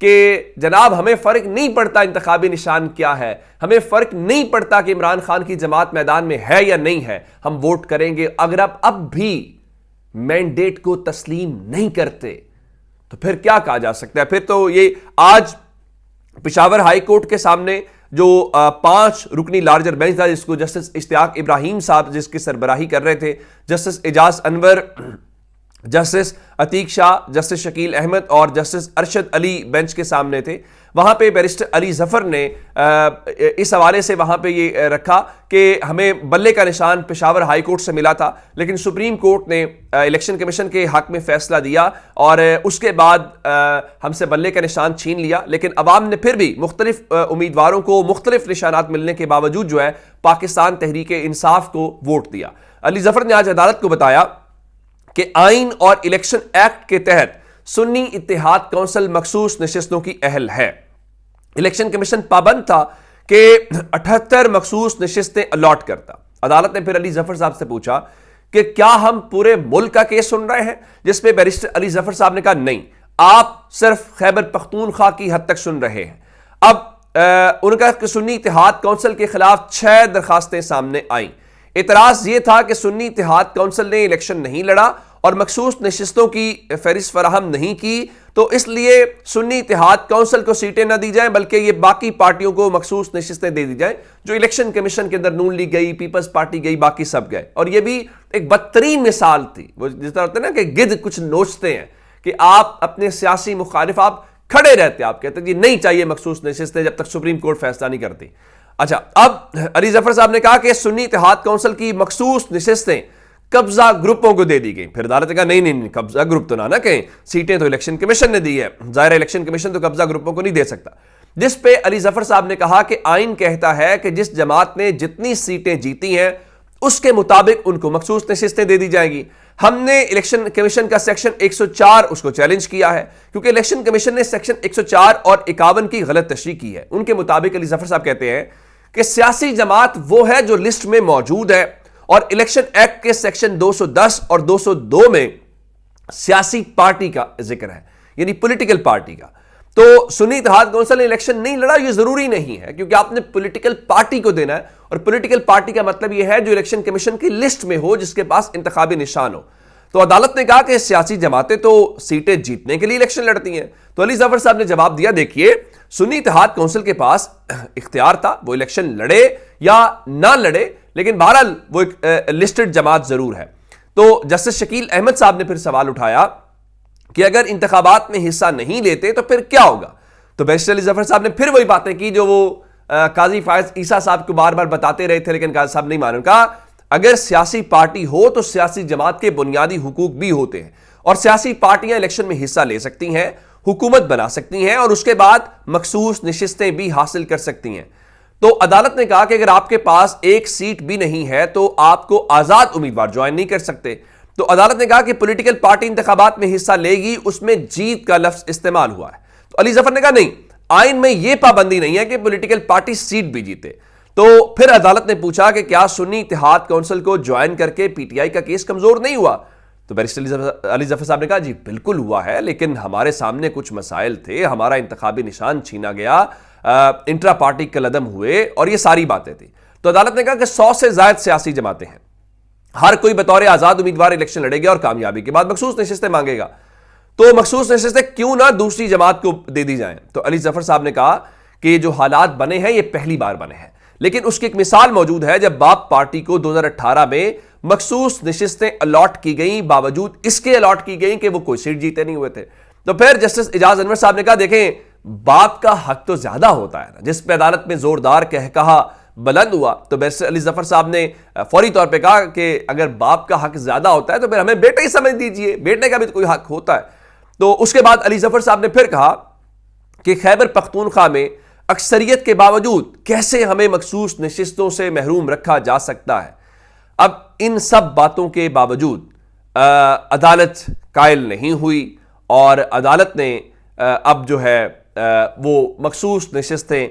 کہ جناب ہمیں فرق نہیں پڑتا انتخابی نشان کیا ہے، ہمیں فرق نہیں پڑتا کہ عمران خان کی جماعت میدان میں ہے یا نہیں ہے، ہم ووٹ کریں گے۔ اگر آپ اب بھی مینڈیٹ کو تسلیم نہیں کرتے تو پھر کیا کہا جا سکتا ہے؟ پھر تو یہ آج پشاور ہائی کورٹ کے سامنے جو 5 رکنی لارجر بینچ تھا، جس کو جسٹس اشتیاق ابراہیم صاحب جس کی سربراہی کر رہے تھے، جسٹس اعجاز انور، جسٹس عتیق شاہ، جسٹس شکیل احمد اور جسٹس ارشد علی بینچ کے سامنے تھے، وہاں پہ بیرسٹر علی ظفر نے اس حوالے سے وہاں پہ یہ رکھا کہ ہمیں بلے کا نشان پشاور ہائی کورٹ سے ملا تھا، لیکن سپریم کورٹ نے الیکشن کمیشن کے حق میں فیصلہ دیا اور اس کے بعد ہم سے بلے کا نشان چھین لیا، لیکن عوام نے پھر بھی مختلف امیدواروں کو مختلف نشانات ملنے کے باوجود جو ہے پاکستان تحریک انصاف کو ووٹ دیا۔ علی ظفر نے آج عدالت کو بتایا کہ آئین اور الیکشن ایکٹ کے تحت سنی اتحاد کونسل مخصوص نشستوں کی اہل ہے۔ الیکشن کمیشن پابند تھا کہ 78 مخصوص نشستیں الاٹ کرتا۔ عدالت نے پھر علی ظفر صاحب سے پوچھا کہ کیا ہم پورے ملک کا کیس سن رہے ہیں، جس پہ بیرسٹر علی ظفر صاحب نے کہا نہیں، آپ صرف خیبر پختونخوا کی حد تک سن رہے ہیں۔ اب ان کا سنی اتحاد کونسل کے خلاف 6 درخواستیں سامنے آئیں۔ اعتراض یہ تھا کہ سنی اتحاد کونسل نے الیکشن نہیں لڑا اور مخصوص نشستوں کی فہرست فراہم نہیں کی، تو اس لیے سنی اتحاد کونسل کو سیٹیں نہ دی جائیں بلکہ یہ باقی پارٹیوں کو مخصوص نشستیں دے دی جائیں، جو الیکشن کمیشن کے اندر نون لیگ گئی، پیپلز پارٹی گئی، باقی سب گئے۔ اور یہ بھی ایک بدترین مثال تھی، وہ جس طرح ہوتا ہے نا کہ گدھ کچھ نوچتے ہیں کہ آپ اپنے سیاسی مخالف آپ کھڑے رہتے، آپ کہتے ہیں جی نہیں چاہیے مخصوص نشستیں جب تک سپریم کورٹ فیصلہ نہیں کرتی۔ اچھا، اب علی ظفر صاحب نے کہا کہ سنی اتحاد کونسل کی مخصوص نشستیں قبضہ گروپوں کو دے دی گئی۔ پھر عدالت نے کہا نہیں قبضہ گروپ تو نہ کہیں، سیٹیں تو الیکشن کمیشن نے دی ہے، ظاہر الیکشن کمیشن تو قبضہ گروپوں کو نہیں دے سکتا۔ جس پہ علی ظفر صاحب نے کہا کہ آئین کہتا ہے کہ جس جماعت نے جتنی سیٹیں جیتی ہیں اس کے مطابق ان کو مخصوص نشستیں دے دی جائیں گی۔ ہم نے الیکشن کمیشن کا سیکشن 104 اس کو چیلنج کیا ہے، کیونکہ الیکشن کمیشن نے سیکشن 104 اور 51 کی غلط تشریح کی ہے۔ ان کے مطابق علی ظفر صاحب کہتے ہیں کہ سیاسی جماعت وہ ہے جو لسٹ میں موجود ہے، اور الیکشن ایکٹ کے سیکشن 210 اور 202 میں سیاسی پارٹی کا ذکر ہے، یعنی پولیٹیکل پارٹی کا۔ تو سنی اتحاد کونسل نے الیکشن نہیں لڑا، یہ ضروری نہیں ہے، کیونکہ آپ نے پولیٹیکل پارٹی کو دینا ہے، اور پولیٹیکل پارٹی کا مطلب یہ ہے جو الیکشن کمیشن کی لسٹ میں ہو، جس کے پاس انتخابی نشان ہو۔ تو عدالت نے کہا کہ سیاسی جماعتیں تو سیٹیں جیتنے کے لیے الیکشن لڑتی ہیں۔ تو علی ظفر صاحب نے جواب دیا، دیکھیے سنی اتحاد کونسل کے پاس اختیار تھا، وہ الیکشن لڑے یا نہ لڑے، لیکن بہرحال وہ ایک لسٹڈ جماعت ضرور ہے۔ تو جسٹس شکیل احمد صاحب نے پھر سوال اٹھایا کہ اگر انتخابات میں حصہ نہیں لیتے تو پھر کیا ہوگا؟ تو بیرسٹر علی ظفر صاحب نے پھر وہی باتیں کی جو وہ قاضی فائز عیسیٰ صاحب کو بار بار بتاتے رہے تھے، لیکن قاضی صاحب نہیں مانے۔ کہا اگر سیاسی پارٹی ہو تو سیاسی جماعت کے بنیادی حقوق بھی ہوتے ہیں، اور سیاسی پارٹیاں الیکشن میں حصہ لے سکتی ہیں، حکومت بنا سکتی ہیں، اور اس کے بعد مخصوص نشستیں بھی حاصل کر سکتی ہیں۔ تو عدالت نے کہا کہ اگر آپ کے پاس ایک سیٹ بھی نہیں ہے تو آپ کو آزاد امیدوار جوائن نہیں کر سکتے۔ تو عدالت نے کہا کہ پولیٹیکل پارٹی انتخابات میں حصہ لے گی، اس میں جیت کا لفظ استعمال ہوا ہے۔ تو علی ظفر نے کہا نہیں، آئین میں یہ پابندی نہیں ہے کہ پولیٹیکل پارٹی سیٹ بھی جیتے۔ تو پھر عدالت نے پوچھا کہ کیا سنی اتحاد کونسل کو جوائن کر کے پی ٹی آئی کا کیس کمزور نہیں ہوا؟ تو بیرسٹر علی ظفر صاحب نے کہا جی بالکل ہوا ہے، لیکن ہمارے سامنے کچھ مسائل تھے، ہمارا انتخابی نشان چھینا گیا، انٹرا پارٹی قلعدم ہوئے، اور یہ ساری باتیں تھیں۔ تو عدالت نے کہا کہ 100 سے زائد سیاسی جماعتیں ہیں، ہر کوئی بطور آزاد امیدوار الیکشن لڑے گا اور کامیابی کے بعد مخصوص نشستیں مانگے گا، تو مخصوص نشستیں کیوں نہ دوسری جماعت کو دے دی جائیں؟ تو علی ظفر صاحب نے کہا کہ یہ جو حالات بنے ہیں یہ پہلی بار بنے ہیں، لیکن اس کی ایک مثال موجود ہے جب باپ پارٹی کو 2018 میں مخصوص نشستیں الاٹ کی گئیں، باوجود اس کے الاٹ کی گئیں کہ وہ کوئی سیٹ جیتے نہیں ہوئے تھے۔ تو پھر جسٹس اعجاز انور صاحب نے کہا دیکھیں باپ کا حق تو زیادہ ہوتا ہے نا، جس پہ عدالت میں زوردار کہا بلند ہوا۔ تو بیرسٹر علی ظفر صاحب نے فوری طور پہ کہا کہ اگر باپ کا حق زیادہ ہوتا ہے تو پھر ہمیں بیٹا ہی سمجھ دیجئے، بیٹے کا بھی تو کوئی حق ہوتا ہے۔ تو اس کے بعد علی ظفر صاحب نے پھر کہا کہ خیبر پختونخوا میں اکثریت کے باوجود کیسے ہمیں مخصوص نشستوں سے محروم رکھا جا سکتا ہے۔ اب ان سب باتوں کے باوجود عدالت قائل نہیں ہوئی، اور عدالت نے اب جو ہے وہ مخصوص نشستیں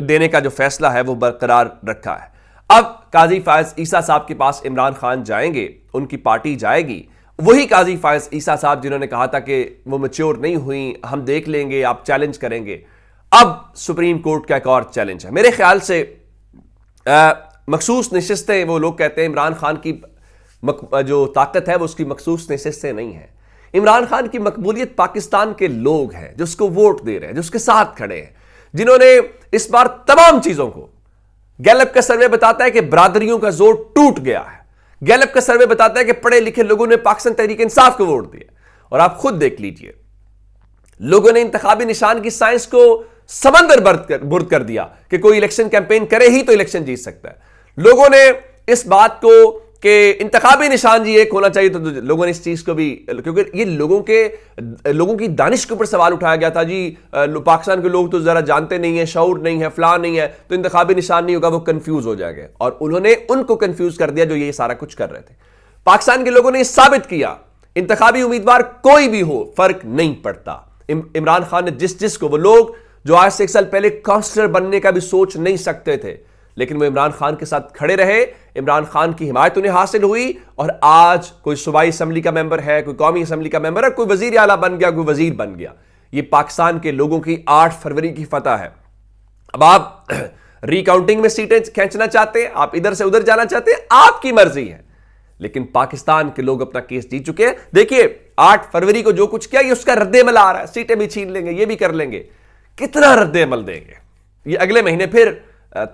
دینے کا جو فیصلہ ہے وہ برقرار رکھا ہے۔ اب قاضی فائز عیسیٰ صاحب کے پاس عمران خان جائیں گے، ان کی پارٹی جائے گی، وہی قاضی فائز عیسیٰ صاحب جنہوں نے کہا تھا کہ وہ میچور نہیں ہوئی، ہم دیکھ لیں گے، آپ چیلنج کریں گے، اب سپریم کورٹ کا ایک اور چیلنج ہے۔ میرے خیال سے مخصوص نشستیں، وہ لوگ کہتے ہیں عمران خان کی جو طاقت ہے وہ اس کی مخصوص نشستیں نہیں ہیں۔ عمران خان کی مقبولیت پاکستان کے لوگ ہیں جو اس کو ووٹ دے رہے ہیں، جو اس کے ساتھ کھڑے ہیں، جنہوں نے اس بار تمام چیزوں کو، گیلپ کا سروے بتاتا ہے کہ برادریوں کا زور ٹوٹ گیا ہے، گیلپ کا سروے بتاتا ہے کہ پڑھے لکھے لوگوں نے پاکستان تحریک انصاف کو ووٹ دیا، اور آپ خود دیکھ لیجئے لوگوں نے انتخابی نشان کی سائنس کو سمندر برد کر دیا کہ کوئی الیکشن کیمپین کرے ہی تو الیکشن جیت سکتا ہے۔ لوگوں نے اس بات کو کہ انتخابی نشان جی ایک ہونا چاہیے، تو لوگوں نے اس چیز کو بھی، کیونکہ یہ لوگوں کی دانش کے اوپر سوال اٹھایا گیا تھا، جی پاکستان کے لوگ تو ذرا جانتے نہیں ہیں، شعور نہیں ہے، فلاں نہیں ہے، تو انتخابی نشان نہیں ہوگا، وہ کنفیوز ہو جائے گا، اور انہوں نے ان کو کنفیوز کر دیا جو یہ سارا کچھ کر رہے تھے۔ پاکستان کے لوگوں نے یہ ثابت کیا انتخابی امیدوار کوئی بھی ہو فرق نہیں پڑتا۔ عمران خان نے جس کو، وہ لوگ جو آج سے ایک سال پہلے کانسلر بننے کا بھی سوچ نہیں سکتے تھے، لیکن وہ عمران خان کے ساتھ کھڑے رہے، عمران خان کی حمایت انہیں حاصل ہوئی، اور آج کوئی صوبائی اسمبلی کا ممبر ہے، کوئی قومی اسمبلی کا ممبر ہے، کوئی وزیر اعلیٰ بن گیا، کوئی وزیر بن گیا۔ یہ پاکستان کے لوگوں کی 8 فروری کی فتح ہے۔ اب آپ ری کاؤنٹنگ میں سیٹیں کھینچنا چاہتے ہیں، آپ ادھر سے ادھر جانا چاہتے ہیں، آپ کی مرضی ہے، لیکن پاکستان کے لوگ اپنا کیس جیت چکے ہیں۔ دیکھیے 8 فروری کو جو کچھ کیا، یہ اس کا رد عمل آ رہا ہے، سیٹیں بھی چھین لیں گے، یہ بھی کر لیں گے، کتنا رد عمل دیں گے؟ یہ اگلے مہینے پھر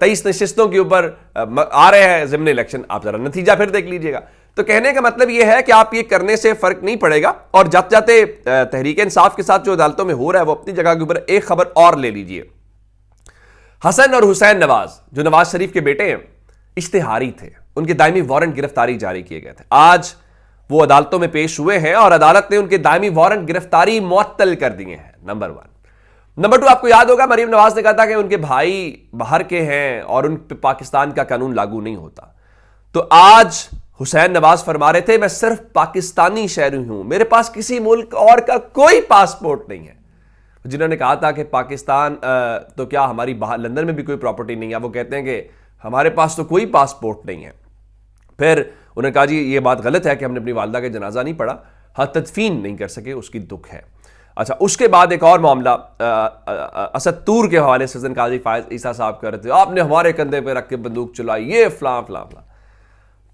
23 نشستوں کے اوپر آ رہے ہیں ضمن الیکشن، آپ ذرا نتیجہ پھر دیکھ لیجئے گا۔ تو کہنے کا مطلب یہ ہے کہ آپ یہ کرنے سے فرق نہیں پڑے گا، اور جاتے جاتے تحریک انصاف کے ساتھ جو عدالتوں میں ہو رہا ہے وہ اپنی جگہ کے اوپر۔ ایک خبر اور لے لیجئے، حسن اور حسین نواز جو نواز شریف کے بیٹے ہیں، اشتہاری تھے، ان کے دائمی وارنٹ گرفتاری جاری کیے گئے تھے، آج وہ عدالتوں میں پیش ہوئے ہیں اور عدالت نے ان کے دائمی وارنٹ گرفتاری معطل کر دیے ہیں، نمبر 1۔ نمبر 2، آپ کو یاد ہوگا مریم نواز نے کہا تھا کہ ان کے بھائی باہر کے ہیں اور ان پہ پاکستان کا قانون لاگو نہیں ہوتا، تو آج حسین نواز فرما رہے تھے میں صرف پاکستانی شہری ہوں، میرے پاس کسی ملک اور کا کوئی پاسپورٹ نہیں ہے۔ جنہوں نے کہا تھا کہ پاکستان تو کیا ہماری لندن میں بھی کوئی پراپرٹی نہیں ہے، وہ کہتے ہیں کہ ہمارے پاس تو کوئی پاسپورٹ نہیں ہے۔ پھر انہوں نے کہا جی یہ بات غلط ہے کہ ہم نے اپنی والدہ کا جنازہ نہیں پڑھا، ہاں تدفین نہیں کر سکے، اس کی دکھ ہے۔ اچھا، اس کے بعد ایک اور معاملہ اسد طور کے حوالے سے قاضی فائز عیسیٰ صاحب کر رہے تھے، آپ نے ہمارے کندھے پہ رکھ کے بندوق چلائی، یہ فلاں فلاں فلاں۔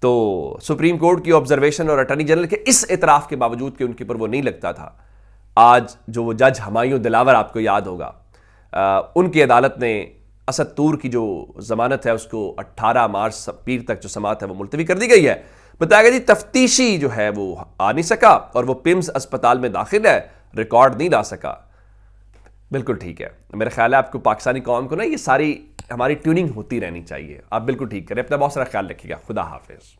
تو سپریم کورٹ کی آبزرویشن اور اٹارنی جنرل کے اس اعتراف کے باوجود کہ ان کے اوپر وہ نہیں لگتا تھا، آج جو وہ جج ہمایوں دلاور آپ کو یاد ہوگا، ان کی عدالت نے اسد طور کی جو ضمانت ہے اس کو 18 مارچ پیر تک جو سماعت ہے وہ ملتوی کر دی گئی ہے۔ بتایا گیا جی تفتیشی جو ہے وہ آ نہیں سکا اور وہ پمز اسپتال میں داخل ہے، ریکارڈ نہیں لا سکا۔ بالکل ٹھیک ہے، میرا خیال ہے آپ کو پاکستانی قوم کو نا یہ ساری ہماری ٹیوننگ ہوتی رہنی چاہیے۔ آپ بالکل ٹھیک کریں، اپنا بہت سارا خیال رکھیے گا، خدا حافظ۔